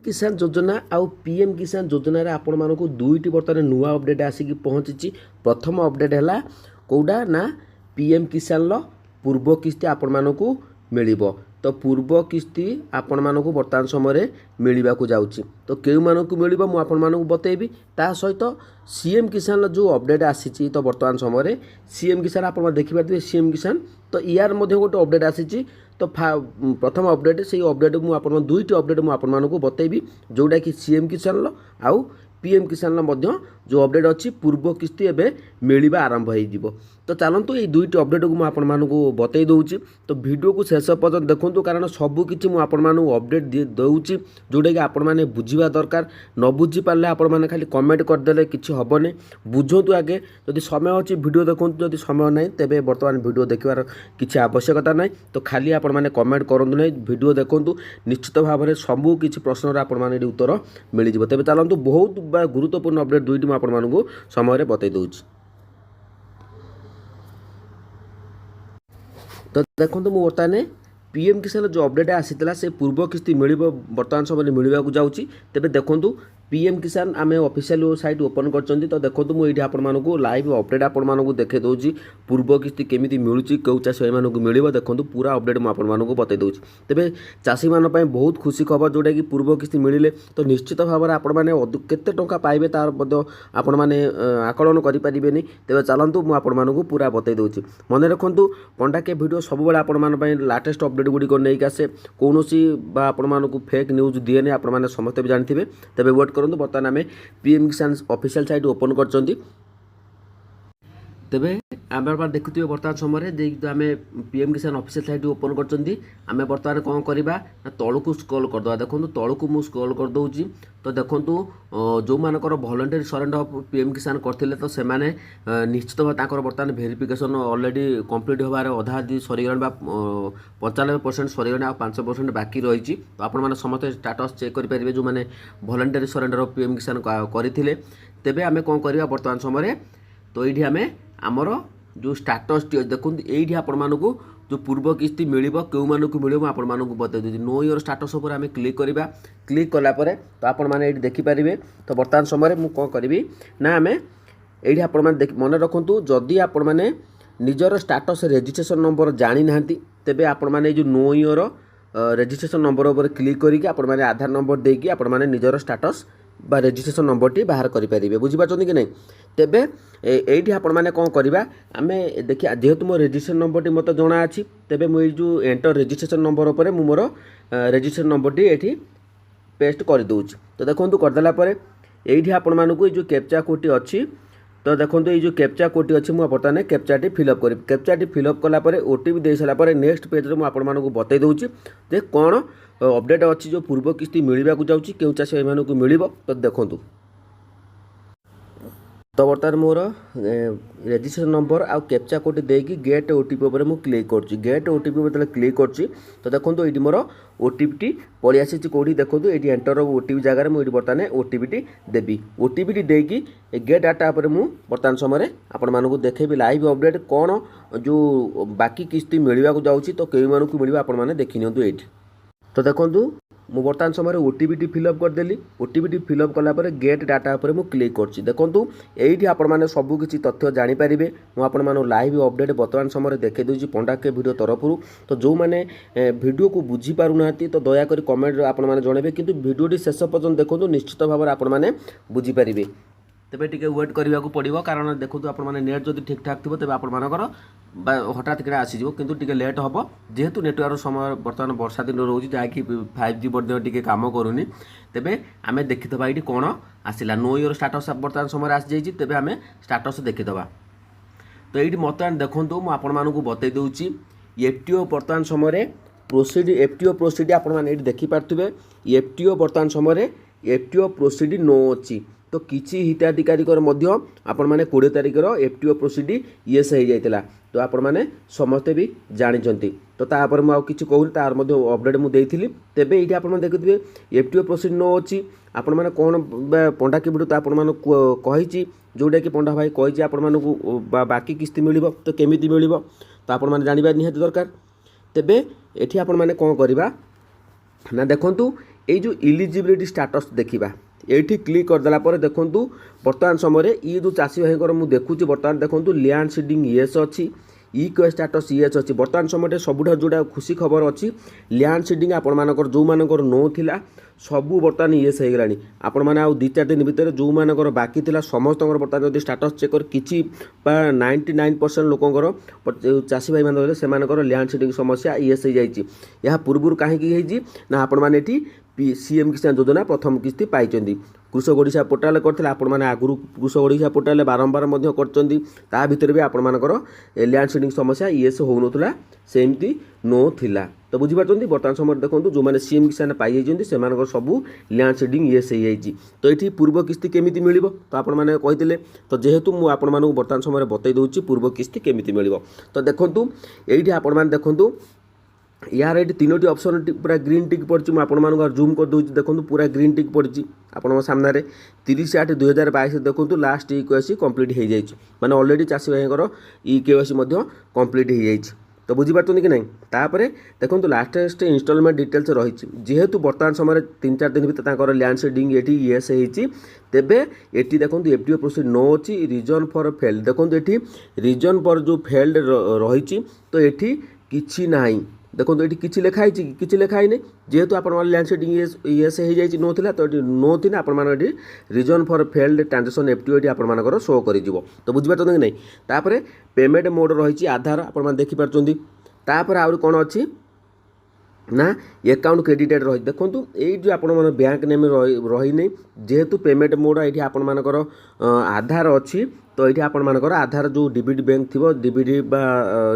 किसान योजना आउ पीएम किसान योजना रे आपण मानकु दुईटी बर्तमान नुआ अपडेट आसिक पहुँची। प्रथम अपडेट है कौटा ना पीएम किसान पूर्व किस्ती आपण मानकु मिलिबो। तो पूर्व किस्ती आपण मानकु वर्तमान समय मिलवा को जाउची। तो केउ मानकु मिलिबो मु आपण मानकु बतेबी। ता सहित सीएम किसान जो अपडेट आसी तो वर्तमान समय सीएम किसान आपण देखि पारथिबे सीएम किसान तो यार मध्ये गोटे अपडेट आसी। तो प्रथम अपडेट से अपडेट मुझे दुईटी अपडेट मुझे बतेबी जोटा कि सीएम किसान आउ पीएम किसान जो अपडेट अच्छी पूर्व किस्ती एवं मिलवा आरंभ हो। तो चलतु ये दुईटी अपडेट को मुझे बतई दूसरी। तो वीडियो को शेष पर्यटन देखूँ कारण सबकि मुझे अपडेट दूसरी जोटा कि आपण मैंने बुझा दरकार। न बुझी पारे आपण मैंने खाली कमेंट करदे कि हेनी बुझु आगे जदि समय अच्छी वीडियो देखूँ जदि समय ना तेज बर्तमान वीडियो देखार किसी आवश्यकता ना। तो खाली आपण मैंने कमेंट करूँ ना वीडियो देखूँ निश्चित भाव में सबू किसी प्रश्नर आपने उत्तर मिल जाए। तेज चलतु बहुत गुरुत्वपूर्ण अपडेट दुईटी मुझे समय बतई दूसरी। तो देखो मुझे बर्तमान पीएम किसान जो अपडेट आसीला से पूर्व किस्ती मिल बर्तमान समय मिलवा जाऊँगी। तेज देखूँ पीएम किसान आम ऑफिशियल साइट ओपन कर। तो देखो मुझे आपको लाइव अपडेट आपको देखे दूसरी पूर्व किस्ती केमी मिलूँ कौ चाषी भाई मिल देखो पूरा अपडेट मुझे बतई दूसरी। तेज चाषी मानी बहुत खुशी खबर जोटा कि पूर्व किस्ती मिले तो निश्चित भाव में आपण मैंने केते टंका पाइबे तार आपण मैंने आकलन करें। तेज चलतु मुझे पूरा बतई दूसरी। मन रखु पंडा के वीडियो सब बड़े लाटेस्ट अपडेट गुड़िक नहीं आसे कौन आपण फेक न्यूज दिए आप समस्ते भी जानते। तेज वेट करूँ बर्तमान आम पीएम किसान ऑफिशियल साइट ओपन कर। तेबे आम बार देखुए बर्तमान समय आम पीएम किसान ऑफिशियल साइट ओपन कर बर्तमान कौन करवा तलू स्क्रॉल करदे। देखो तलू मुझे स्क्रॉल कर दूसरी। तो देखो जो मानकर वॉलंटरी सरेंडर पीएम किसान करते तो से निश्चित भाव बर्तमान वेरिफिकेशन ऑलरेडी कंप्लीट होबार अधा अधी सरीगला 95% सरीगला 5% बाकी रही। तो आपने समस्त स्टाटस चेक करेंगे जो मैंने वॉलंटरी सरेंडर पीएम किसान करते। तेबे आम कौन करवा बर्तमान समय तो ये आम आमर जो स्टाटस टी देखो ये आपण मानक जो पूर्व किस्ती मिल क्यों मानक मिल आपण मानक बतई दूसरी। नो योर स्टाटस उपर आम क्लिक करवा। क्लिक कलापर तो आपण मैंने ये देखिपारे। तो बर्तमान समय मुझे कौन करी ना आम ये आपण मन रखु जदि आपण मैंने निजर स्टाटस रेजिस्ट्रेशन नंबर जानी ना तेबे आपण मैंने जो नो योर रेजिस्ट्रेशन नंबर उपर क्लिक करके आपण मैंने आधार नंबर देकी आपण मैंने निजर स्टाटस बा रेजिस्ट्रेशन नंबर टी बाहर करेंगे। बुझीपार कि नहीं। तेबे ये आपण मैंने कौन करवा आम देखिए जेहेतु मो रेजिस्ट्रेशन नंबर टी मत जना अच्छी तेबे मुझे जो एंटर रेजिस्ट्रेशन नंबर उपर मोर रेजिस्ट्रेशन नंबर टी ये पेस्ट कर दूची। तो देखो करदेला ये आपण मानक जो कैप्चा कोड अच्छी तो देखो ये जो कैप्चा कोड अच्छी मुझे बर्तमान कैप्चाटी फिलअप करी। कैप्चाटी फिलअप कलापर ओटीपी दे सारापर नेक्स्ट पेज में मुझे बतई दूसरी जे कौन अपडेट अच्छी जो पूर्व किस्ती मिलवा जाऊँगी क्यों चाषी भाई मिल। तो देखूँ तो बर्तमान मोर रेजिस्ट्रेशन नंबर आउ कैप्चा कोड देकी गेट ओटीपी उपर मु क्लिक कर। गेट ओटीपी जो क्लिक कर तो देखो ये मोर ओटीपी टी पलि आसी कौटी देखो ये एंटर ओटीपी जगह मुझे बर्तमान ओटीपी टी देवी। ओटीपी टी देकी गेट डाटा पर मु बर्तमान समय आपण मानक देखेबी लाइव अपडेट कौन जो बाकी किस्ती मिलवा जाऊँगी तो कई मानक मिल आपण मैंने देखी नियंतु ये। तो देखो मु बर्तमान समय ओटीपी टी फिलअप करदेली। ओटीपी टी फिलअप कलापर गेट डाटा पर मुझे क्लिक कर। देखो ये आपने सबकि तथ्य जानीपारे मुझे लाइव अपडेट बर्तमान समय देखे दूसरी पंडा के वीडियो तरफ। तो जो मैंने वीडियो को बुझीपार ना तो दयाकोरी कमेंट आपने जनइबे कि वीडियो शेष पर्यटन देखो निश्चित भाव में आपने बुझीपारे। तेबे टिके वेट करने को पड़ो कारण देखो आपने नेट जब ठीक ठाक थी तेज आपर हठात कि आसीज कितु टे लेट हम जेहेतु नेटवर्क समय बर्तमान वर्षा दिन रोज जहाँकि 5G टे कम करूनी। तेबे आम देखीदबा ये कौन आसला नो योर स्टाटस बर्तमान समय आसी जाइए। तेबे आम स्टाटस देखीदबा। तो ये बर्तमान देखूँ मुझे बतई दूसरी एफटीओ बर्तमान समय प्रोसीड एफटीओ प्रोसीड आपने देखिपारे। एफटीओ बर्तमान समय एफटीओ प्रोसीड नो अच्छी तो किसी हिताधिकारी आपण मैंने 20 तारिखर एफटीओ प्रोसीड येस हो जाता। तो आपण मैंने समस्ते भी जानते। तो तापर मुझे कहूँ तार अपडेट मुझे तेबे ये आप देखुए एफटीओ प्रोसीड नो अच्छी आपण मैंने कौन पंडा के वीडियो तो आपड़ी जोटा कि पंडा भाई कही आपण बाकी किस्ती मिल तो केमी मिल तो आपण मैंने जानवर निहाती दरकार। तेबे ये आपण मैंने कौन करवा ना देखंतु ये जो इलिजिबिलिटी स्टाटस देखा ये क्लिक करदेला देखूँ बर्तमान समय ये जो चाषी भाई मुझे देखुची बर्तमान देखूँ लैंड सीडिंग येस अच्छी इक्वे स्टाटस येस अच्छी बर्तमान समय सबुठ जोटा खुशी खबर अच्छी लैंड सीडिंग आपर जो मानकर नो थिला सबू बर्तमान येस हो गलानी आपण मैंने आउ 2-4 दिन भितर जो मानकर बाकी थिला समस्त बर्तमान जब स्टाटस चेक कर किसी 99% लोकंर चाषी भाई मैंने से लैंड सीडिंग समस्या येस हो जाइए यह पूर्व कहीं ना आपण मैंने सीएम किसान योजना प्रथम किस्ती पाई कृषक ओडिशा पोर्टाल करते आपण मैंने आगुरी कृषक ओडिशा पोर्टाल बारंबार ता भितर भी आपण मानकर लैंड सीडिंग समस्या येस होउनथुला सेमती नो थिला तो बुझीपार बर्तमान समय देखो जो मैंने सीएम किसान पाई से सबू लैंड सीडिंग येस हो जाइए तो ये पूर्व किस्ती केमी मिल तो आपण मैंने कही तो जेहेतु मुझे बर्तमान समय बतई दूसरी पूर्व किस्ती केमी मिल तो देखूँ ये आपण मैंने देखूँ यार ये 3टी ऑप्शन पूरा ग्रीन टिक पड़ी मुझे जूम कर दूसरी देखो पूरा ग्रीन टिक पड़ी आपण सामने 30/8/2022 देखो लास्ट इक्वेसी कंप्लीट हो जाए माने ऑलरेडी चाषी भाई इक्वेसी कंप्लीट हो जाए तो बुझीपार कि नहीं तापर देखो लास्ट इंस्टॉलमेंट डिटेल्स रही जेहेतु बर्तमान समय 3-4 दिन भर लैंड सीडिंग ये येस होती तेबे ये देखो एफडीओ प्रोसीड नो अच्छी रीजन फॉर फेल्ड देखो ये रीजन फॉर जो फेल्ड रही तो ये किसी ना देखो ये किसी लिखाई किसी लिखाई नहीं जेहेतु आप लैंड सीडिंग येस हो जाए नो थिला तो नो थी आप reason for failed transaction FTO ये आपर शो कर तो बुझीपार कि नहीं तापर पेमेंट मोड रही आधार आप देखिपार तापर आउरी कौन अच्छी ना अकाउंट क्रेडिटेड रही देखो ये जो आप बैंक नेम रही नहीं जेहेतु पेमेंट मोड ये आपण मानकर आधार अच्छी तो ये आपण मानकर आधार जो डीबीडी बैंक थी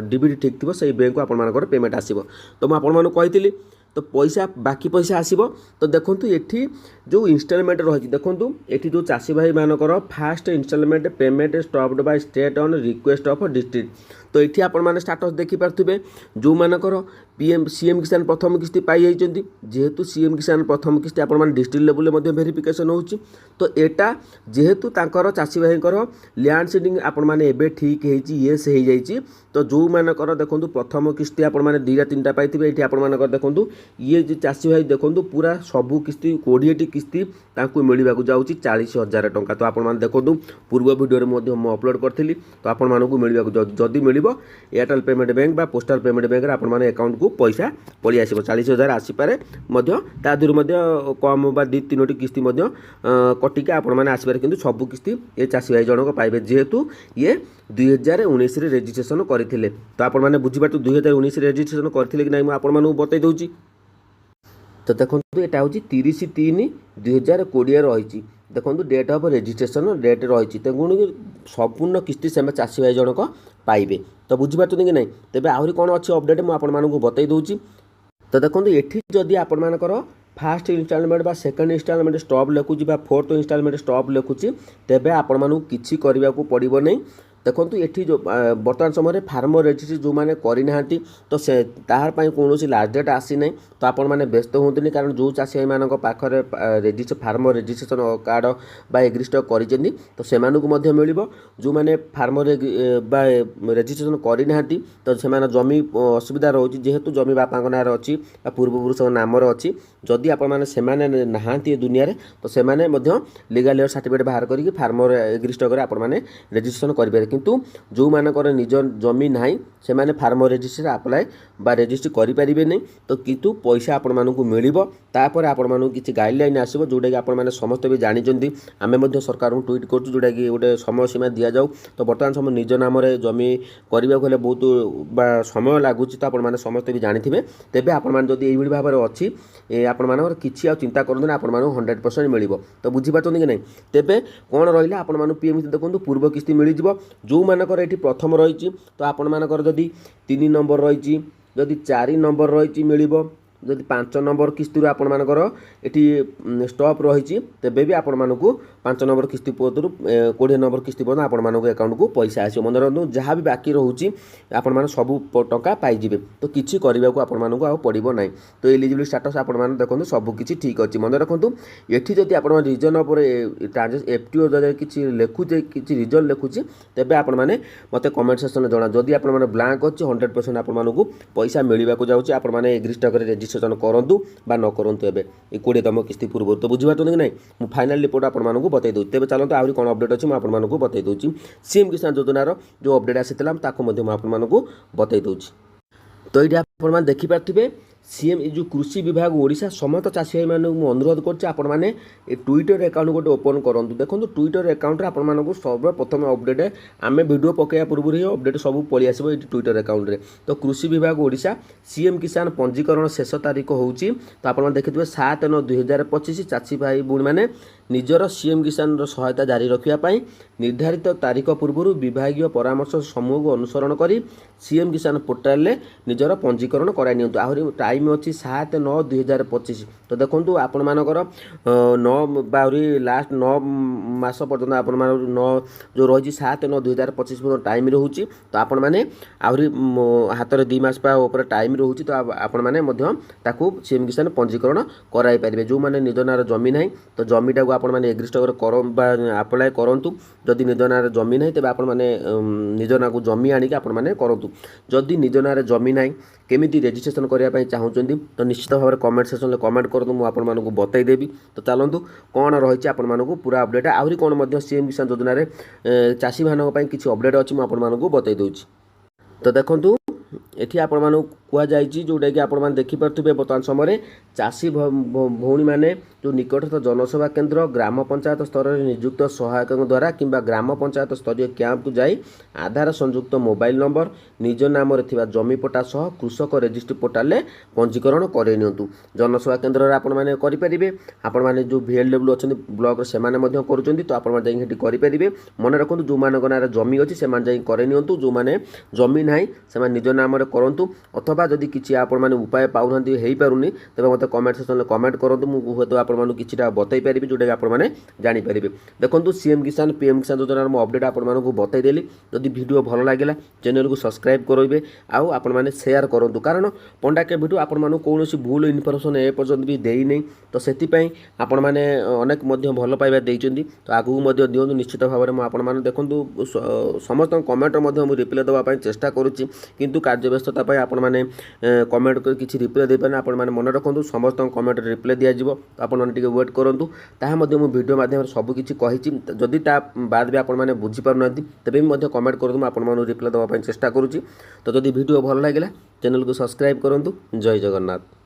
डीबीडी ठीक थी से बैंक को आपण मानकर पेमेंट आसो तो मुझे कही तो पैसा बाकी पैसा आसो तो देखो ये जो इंस्टॉलमेंट रही देखो ये जो चाषी भाई मानकर first installment payment stopped by state on request of district तो ये आपण मैंने स्टाटस देखिपारे जो मानकर पीएम सीएम किसान प्रथम किस्ती पाई जाइए जेहेतु सीएम किसान प्रथम किस्ती आप डिस्ट्रिक्ट लेवल में वेरिफिकेशन हो तो यहाँ जेहेतु चाषी भाई लैंड सीडिंग आपण मैंने ठीक है येस हो जाइए तो जो मानकर देखो प्रथम किस्ती आप 2-3टा पाई ये आपर देखो ये जो चाषी भाई देखो पूरा सबू किस्ती 20टी किस्ती मिलवा जाऊँगी 40,000 टंका तो आप देखो पूर्व भिडियो मुझे अपलोड करी तो आपण मानक मिलवा जदि मिल Airtel payment bank postal payment bank आपने अकाउंट को पैसा पलि आस 40,000 आसीपे दूर कम बा 2-3टी किस्ती कटिका आपने आसपे कि सबू किस्ती ये चाषी भाई जनक पाइबे जेहेतु ये 2019 रेजिस्ट्रेशन करते तो आपने बुझीपार 2019 रेजिस्ट्रेशन करते कि नहीं आपको बतई दूसरी तो देखो यहाँ हूँ 30/3/2020 रही देखो डेट ऑफ रेजिस्ट्रेशन डेट रही तेणु संपूर्ण किस्ती से चाषी भाई जनक पाइबे तो बुझीपार कि नहीं तेज आहरी कौन अच्छी अपडेट मुझे बतई दूसरी तो देखो ये जदि आपर फास्ट इंस्टॉलमेंट बा सेकंड इंस्टॉलमेंट स्टॉप लिखुची बा फोर्थ इंस्टॉलमेंट स्टॉप लिखुची तेबे आपण मानू किछि करबा को पड़िबो नहीं देखो ये जो बर्तमान समय फार्मर रजिस्ट्री जो मैंने करना तो से तार कौन लास्ट डेट आसी ना तो आपण मैंने व्यस्त होंगे कारण जो चाषी मान पाखे रेजिस्टर फार्मर रजिस्ट्रेशन कार्ड बा एग्रीस्टर कर तो से मिल जो मैंने फार्मर रजिस्ट्रेशन करना तो से जमी असुविधा रोचे जेहेतु जमी बापा ना अच्छी पूर्वपुरुष नाम अच्छी जदि आपने नहा दुनिया तो से लीगल सर्टिफिकेट बाहर करके फार्मर एग्रीस्टर कर आपने रेजिस्ट्रेशन करेंगे किंतु जो मानकर निज जमी ना से मैंने फार्मर रजिस्ट्री अप्लाई बा रजिस्ट्री करें नहीं तो किंतु पैसा आपण मानक मिल तापर आपण मानक किसी गाइडलाइन आसो जोटा कि आपण समस्त भी जानते आम सरकार को ट्वीट करूँ जोटा कि गोटे समय सीमा दि जाऊ तो बर्तमान समय निज नाम जमी करने को बहुत समय लगुच तो आप समस्त भी जानते तेज आपड़ी भाव में अच्छी आपण किसी चिंता करते आपण 100% मिल तो बुझीपार कि नहीं तेज कौन रहा आपण पीएम देखो पूर्व किस्ती मिल जो मानकर ये प्रथम रही तो आपण मानकर जदि 3 नंबर रही जदि 4 नंबर रही मिल जदि 5 नंबर किस्ती आपण मानकर ये स्टॉप रही तेबे भी आपण मानक 5 नंबर किस्ती पदर 20 नंबर किस्ती पद आपण मानक अकाउंट को पैसा आसो मन रखु जहाँ भी बाकी रोचे आपण सब टंका पाइबे तो किसी करने को आपण मानक पड़ो ना तो एलिजिबिलिटी स्टाटस आपण देखो सबकि ठीक अच्छे मन रखु ये जदि आप रिजन एफटीओ किसी लिखुचे किसी रिजन लिखुचे तेज आपण मैंने मत कमेंट सेक्शन जना जदि आप ब्लांक अच्छे 100% आपण मानक पैसा मिलवा जाऊँगी आपण मैंने एग्रीस्टर ରେଜିଷ୍ଟ୍ରେସନ୍ କରନ୍ତୁ ବା ନ କରନ୍ତୁ ଏବେ ଏ 20ତମ କିସ୍ତି ପୂର୍ବରୁ। ତ ବୁଝିପାରୁଛନ୍ତି କି ନାହିଁ, ମୁଁ ଫାଇନାଲ୍ ରିପୋର୍ଟ ଆପଣମାନଙ୍କୁ ବତାଇ ଦେଉଛି। ତେବେ ଚାଲନ୍ତୁ ଆହୁରି କ'ଣ ଅପଡ଼େଟ୍ ଅଛି ମୁଁ ଆପଣମାନଙ୍କୁ ବତାଇ ଦେଉଛି। ସିଏମ୍ କିଷାନ ଯୋଜନାର ଯେଉଁ ଅପଡ଼େଟ୍ ଆସିଥିଲା ତାକୁ ମଧ୍ୟ ମୁଁ ଆପଣମାନଙ୍କୁ ବତାଇ ଦେଉଛି। ତ ଏଇଠି ଆପଣମାନେ ଦେଖିପାରୁଥିବେ सीएम जो कृषि विभाग ओडिशा समस्त चाषी भाई मानक मुझे अनुरोध करछि आपण माने ए ट्विटर अकाउंट गोटे ओपन करंतु। देखो ट्विटर अकाउंट आपण मानक सर्वप्रथम अपडेट आम वीडियो पकड़ा पूर्व ही अपडेट सब पलि आसो ये ट्विटर अकाउंट रे। तो कृषि विभाग ओडिशा सीएम किसान पंजीकरण शेष तारीख होउची तो आपण देखिथिबे 7/9/2025 चाषी भाई बुणी माने निजर सीएम किसान सहायता जारी रखा निर्धारित तारीख पूर्व विभागीय परामर्श समूह को अनुसरण कर सीएम किसान पोर्टाल रे निजर पंजीकरण कराई नियंतु। आहरी टाइम अच्छी 7/9/2025। तो देखो आपण मानकर 9 बाहरी लास्ट 9 मास पर्यटन आपण मान 9 जो रही 7/9/2025 पर्यटन टाइम रोचे। तो आपण मैंने आहरी हाथ में 2 मास टाइम रोचे। तो आपण मैंने सीएम किसान पंजीकरण कराई पारे। जो मैंने निज नार जमी ना तो जमीटा को आपण मैंने एग्रीस्टर आप्लाय करूँ। जदि निज नार जमी ना तेज आपण मैंने निज ना को जमी आणिक आपण मैंने करूँ। जदि निज नार जमी ना केमिति रेजिस्ट्रेशन करने चाहूँगी तो निश्चित भाव में कमेंट सेक्शन में कमेंट करूँ मुझे आपको बतईदेवी। तो चलतु कौन रही आपको पूरा अपडेट आहरी कौन सीएम किसान योजना चाषी भाई किसी अपडेट अच्छी मुझे बतई दूँ। तो देखूँ एठी आपण मानू कुआ जाइछि जोटा कि आपण मान देखि परथुबे वर्तमान समय चाषी भौणी माने जो निकटस्थ जनसेवा केन्द्र ग्राम पंचायत स्तर में नियुक्त सहायक द्वारा किंबा ग्राम पंचायत स्तरीय कैंप को जाई आधार संयुक्त मोबाइल नंबर निज नाम रे थिबा जमी पट्टा सह कृषक रजिस्ट्री पोर्टाल रे पंजीकरण करे नियंतु। जनसेवा केन्द्र रे आपण माने करि परिबे। आपण माने जो VLW अछन ब्लॉक रे से माने मध्य करूचंती। तो आपण माने जाई हेटी करि परिबे। मन रखंतु जो माने नारे जमी अछि से माने जाई करे नियंतु। जो माने जमी नाही से माने निज नाम रे करंतु। अथवा जदि किछि आपण माने उपाय पाउनंती हेई पारुनी तबे मते कमेंट सेक्शन में कमेंट करंतु। मु होतो आपण मानु किछिटा बतई परिबे जोटा आपण माने जानि परिबे। देखंतु सीएम किसान पीएम किसान योजना मो अपडेट आपण मानकु बतई देली। जदि वीडियो भल लागिला चैनल को सब्सक्राइब करिवे आउ आपण माने शेयर करंतु। कारण पंडा के वीडियो आपण मानु कोनोसी भूल इन्फॉर्मेशन ए पर्यंत भी देई नै। तो सेति पई आपण माने अनेक मध्य भल पाइबा देइचंदी। तो आगु मध्य दियंतु निश्चित भाव में आपण माने देखंतु समस्त कमेंट मध्य मु रिप्लाई देबा पई चेष्टा करूची किंतु कार्य व्यस्तता पई आपण माने कमेंट कर किसी रिप्लाई दे पारे। आपण माने मन रखंतु समस्त कमेंट रिप्लाई दिया जिवो। तो आपण माने टिके वेट करंतु ताहा मध्य मु वीडियो माध्यम सब किछि कहिछि। जदि ता बाद भी आपण माने बुझी पारु नथि तबे मध्य कमेंट करंतु आपण माने रिप्लाई देबा पई चेष्टा करूची। तो जदि वीडियो भल लागिला चैनल को सब्सक्राइब करंतु। जय जगन्नाथ।